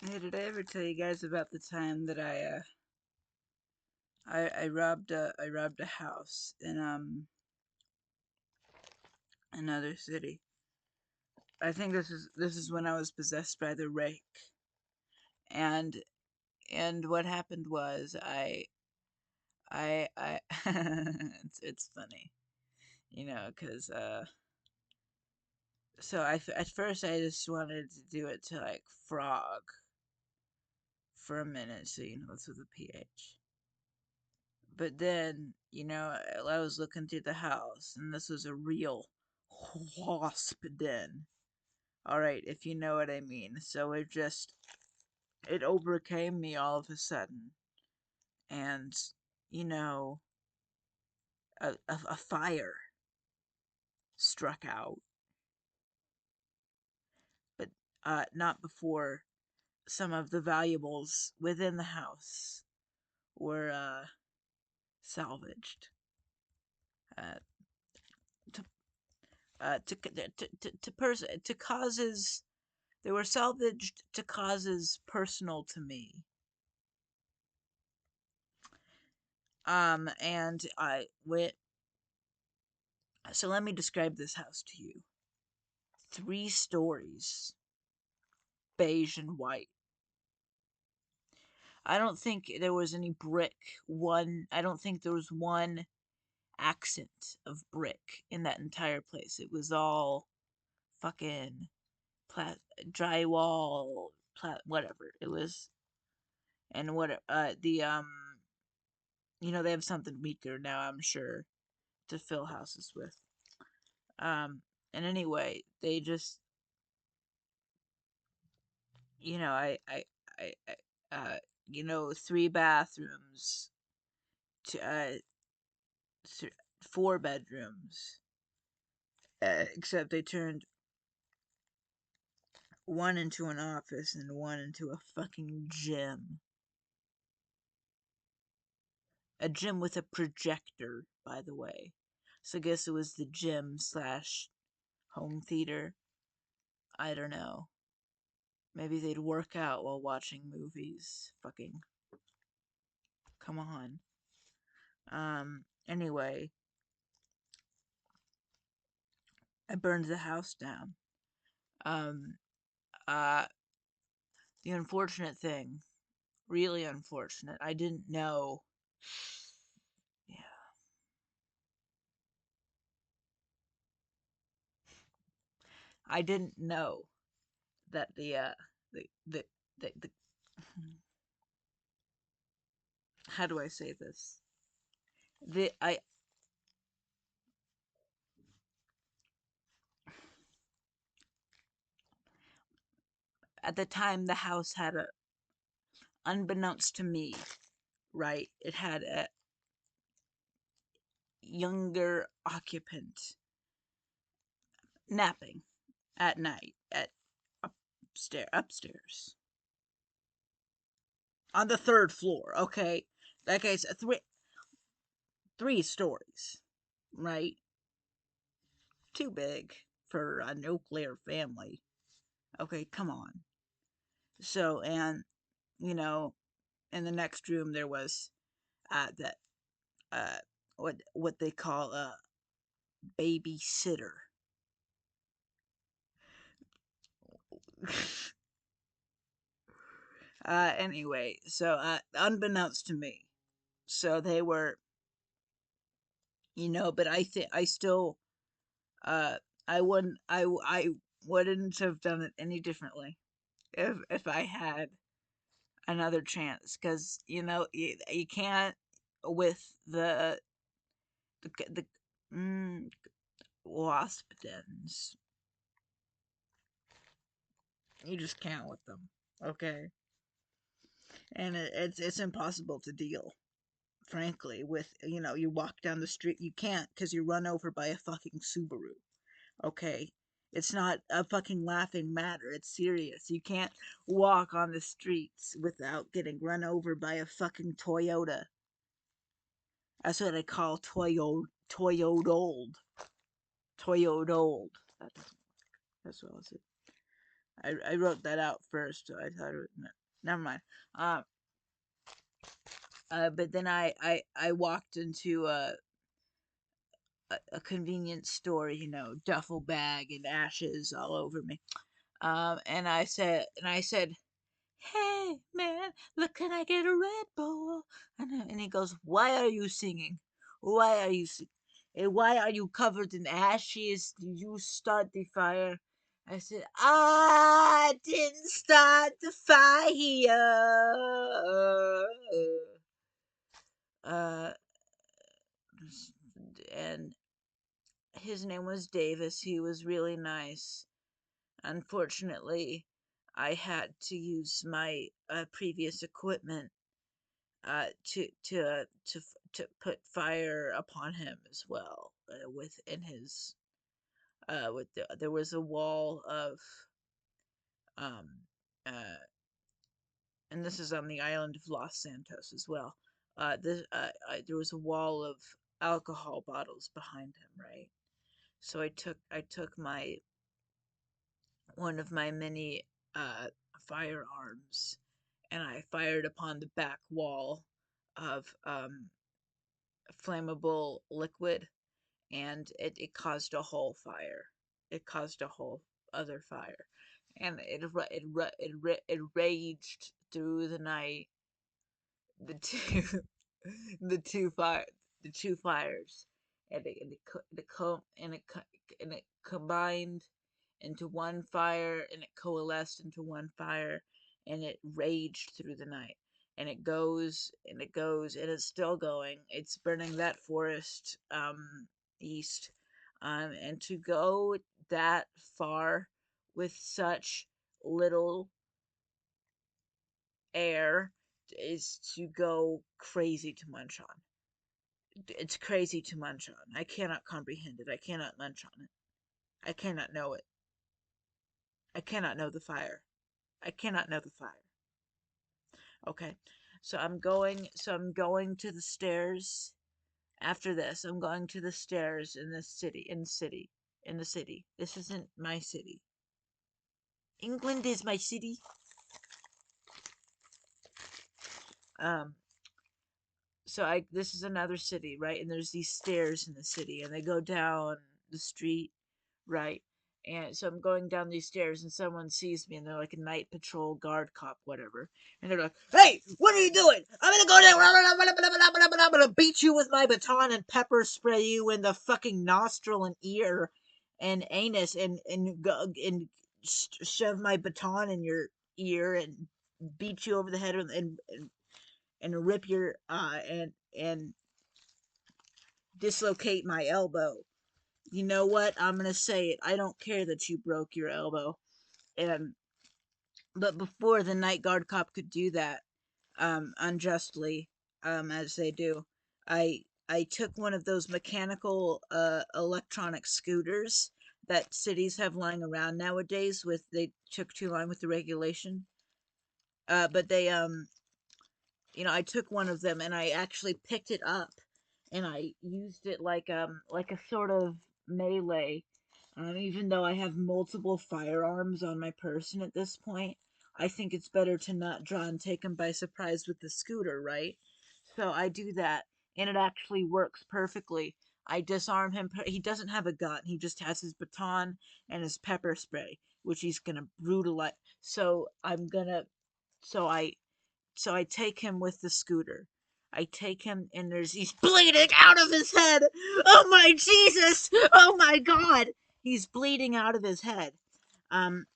Hey, did I ever tell you guys about the time that I robbed a house in another city? I think this is when I was possessed by the rake, and what happened was I it's funny, because so at first I just wanted to do it to like frog for a minute, so it's with a PH. But then, I was looking through the house, and this was a real wasp den. Alright, if you know what I mean. So it overcame me all of a sudden. And, you know, a fire struck out, but not before some of the valuables within the house were salvaged. Uh, to, to causes They were salvaged to causes personal to me. And I went. So let me describe this house to you. 3 stories, beige and white. I don't think there was any brick. I don't think there was one accent of brick in that entire place. It was all fucking drywall, whatever it was. And they have something weaker now, I'm sure, to fill houses with. Um, and anyway, they just, you know, I, 3 bathrooms, to, 4 bedrooms, except they turned one into an office and one into a fucking gym. A gym with a projector, by the way. So I guess it was the gym slash home theater. I don't know. Maybe they'd work out while watching movies. Fucking come on. Anyway, I burned the house down. Um, uh, the unfortunate thing, really unfortunate, I didn't know. Yeah, I didn't know that the how do I say this? The I At the time the house had a, unbeknownst to me, right? It had a younger occupant napping at night at upstairs on the 3rd floor. Okay, like I said, three stories, right? Too big for a nuclear family. Okay, come on. So, and you know, in the next room there was that uh what they call a babysitter. Anyway, so unbeknownst to me, so they were, but I think I still, uh, I wouldn't have done it any differently if I had another chance, because you can't with the mm, wasp dens. You just can't with them. Okay, and it's impossible to deal, frankly, with, you walk down the street, you can't, because you're run over by a fucking Subaru. Okay, it's not a fucking laughing matter, it's serious. You can't walk on the streets without getting run over by a fucking Toyota. That's what I call Toyota old. That doesn't work as well as it. I wrote that out first, so I thought it was, never mind. Uh, but then I walked into a convenience store, duffel bag and ashes all over me. And I said, "Hey man, look, can I get a Red Bull?" And he goes, "Why are you singing? Why are you singing? Why are you covered in ashes? Did you start the fire?" I said, "I didn't start the fire." Uh, and his name was Davis. He was really nice. Unfortunately, I had to use my previous equipment to put fire upon him as well. Within his there was a wall of um uh and this is on the island of Los Santos as well. There was a wall of alcohol bottles behind him, right? So I took my one of my many uh, firearms, and I fired upon the back wall of flammable liquid, and it caused a whole fire. It caused a whole other fire, and it raged through the night. The two the two fire the two fires, and it combined into one fire, and it coalesced into one fire, and it raged through the night, and it goes and it goes and it's still going. It's burning that forest east, and to go that far with such little air is to go crazy to munch on. It's crazy to munch on. I cannot comprehend it. I cannot munch on it. I cannot know it. I cannot know the fire. I cannot know the fire. Okay. So I'm going to the stairs after this. I'm going to the stairs in the city. This isn't my city. England is my city. Um so I this is another city, right? And there's these stairs in the city, and they go down the street, right? And so I'm going down these stairs, and someone sees me, and they're like a night patrol guard cop, whatever. And they're like, "Hey, what are you doing? I'm gonna go there. I'm gonna beat you with my baton and pepper spray you in the fucking nostril and ear and anus, and shove my baton in your ear and beat you over the head and rip your and dislocate my elbow. You know what? I'm gonna say it. I don't care that you broke your elbow." And but before the night guard cop could do that, unjustly, as they do, I took one of those mechanical electronic scooters that cities have lying around nowadays. With They took too long with the regulation. But I took one of them, and I actually picked it up, and I used it like a sort of melee. Even though I have multiple firearms on my person at this point, I think it's better to not draw and take him by surprise with the scooter, right? So I do that, and it actually works perfectly. I disarm him. He doesn't have a gun. He just has his baton and his pepper spray, which he's gonna brutalize. So I'm gonna. So I take him with the scooter. I take him, and he's bleeding out of his head. Oh my Jesus! Oh my God! He's bleeding out of his head. Um,